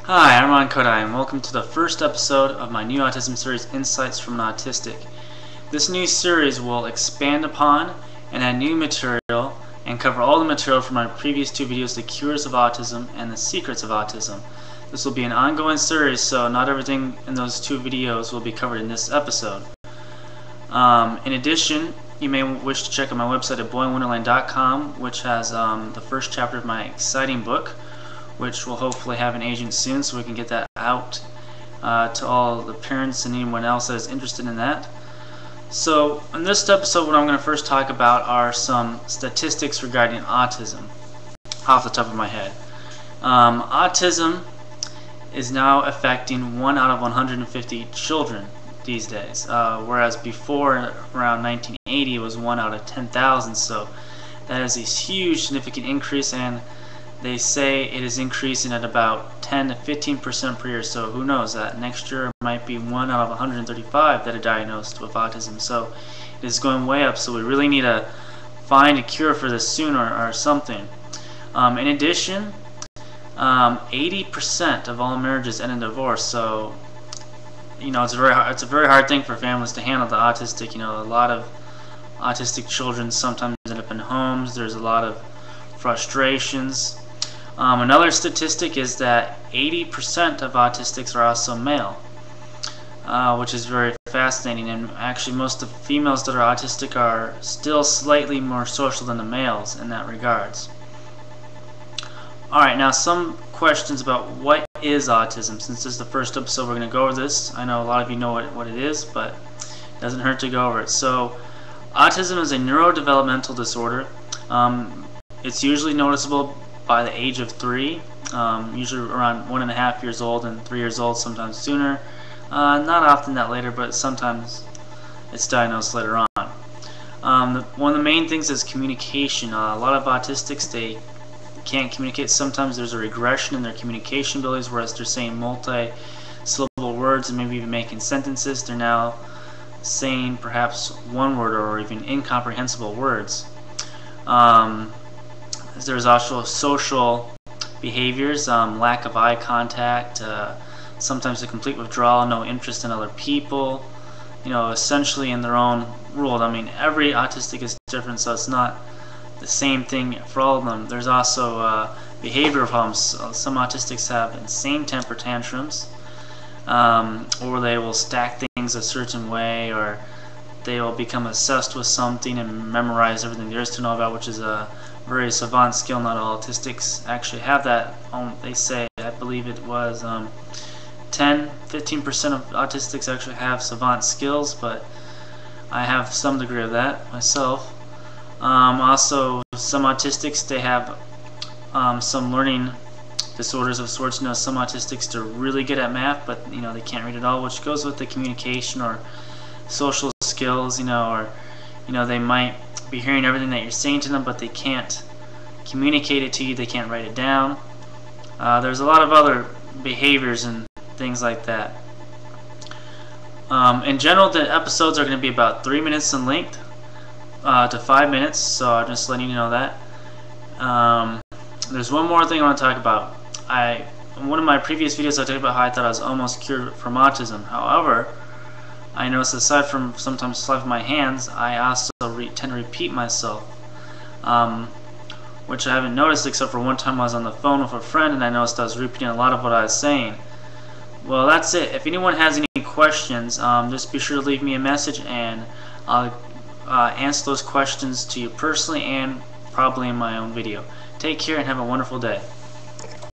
Hi, I'm Arman Khodaei, and welcome to the first episode of my new autism series, Insights from an Autistic. This new series will expand upon and add new material and cover all the material from my previous two videos, The Cures of Autism and The Secrets of Autism. This will be an ongoing series, so not everything in those two videos will be covered in this episode. In addition, you may wish to check out my website at boyinwonderland.com, which has the first chapter of my exciting book, which will hopefully have an agent soon, so we can get that out to all the parents and anyone else that is interested in that. So in this episode, what I'm going to first talk about are some statistics regarding autism off the top of my head. Autism is now affecting 1 out of 150 children these days, whereas before, around 1980, it was 1 out of 10,000. So that is a huge significant increase, and they say it is increasing at about 10 to 15% per year. So who knows, that next year it might be 1 out of 135 that are diagnosed with autism. So it is going way up, so we really need to find a cure for this soon, or something. In addition, 80% of all marriages end in divorce. So it's a very hard thing for families to handle, the autistic. A lot of autistic children sometimes end up in homes. There's a lot of frustrations. Another statistic is that 80% of autistics are also male, which is very fascinating. And actually, most of the females that are autistic are still slightly more social than the males in that regards. Alright, now some questions about what is autism. Since this is the first episode, we're going to go over this. I know a lot of you know what it is, but it doesn't hurt to go over it. So, autism is a neurodevelopmental disorder. It's usually noticeable by the age of 3, usually around 1.5 years old and 3 years old, sometimes sooner. Not often that later, but sometimes it's diagnosed later on. One of the main things is communication. A lot of autistics, they can't communicate. Sometimes there's a regression in their communication abilities, whereas they're saying multi-syllable words and maybe even making sentences, they're now saying perhaps one word or even incomprehensible words. There's also social behaviors, lack of eye contact, sometimes a complete withdrawal, no interest in other people, essentially in their own world. I mean, every autistic is different, so it's not the same thing for all of them. There's also behavioral problems. Some autistics have insane temper tantrums, or they will stack things a certain way, or they will become obsessed with something and memorize everything there is to know about, which is a very savant skill. Not all autistics actually have that. They say, I believe it was 10-15% of autistics actually have savant skills, but I have some degree of that myself. Also, some autistics, they have some learning disorders of sorts. Some autistics, they're really good at math, but they can't read at all, which goes with the communication or social skills. Or they might be hearing everything that you're saying to them, but they can't communicate it to you. They can't write it down. There's a lot of other behaviors and things like that. In general, the episodes are going to be about 3 minutes in length to 5 minutes, so I'm just letting you know that. There's one more thing I want to talk about. In one of my previous videos, I talked about how I thought I was almost cured from autism. However, I noticed, aside from sometimes sleight of my hands, I also tend to repeat myself, which I haven't noticed except for one time I was on the phone with a friend and I noticed I was repeating a lot of what I was saying. Well, that's it. If anyone has any questions, just be sure to leave me a message, and I'll answer those questions to you personally and probably in my own video. Take care and have a wonderful day.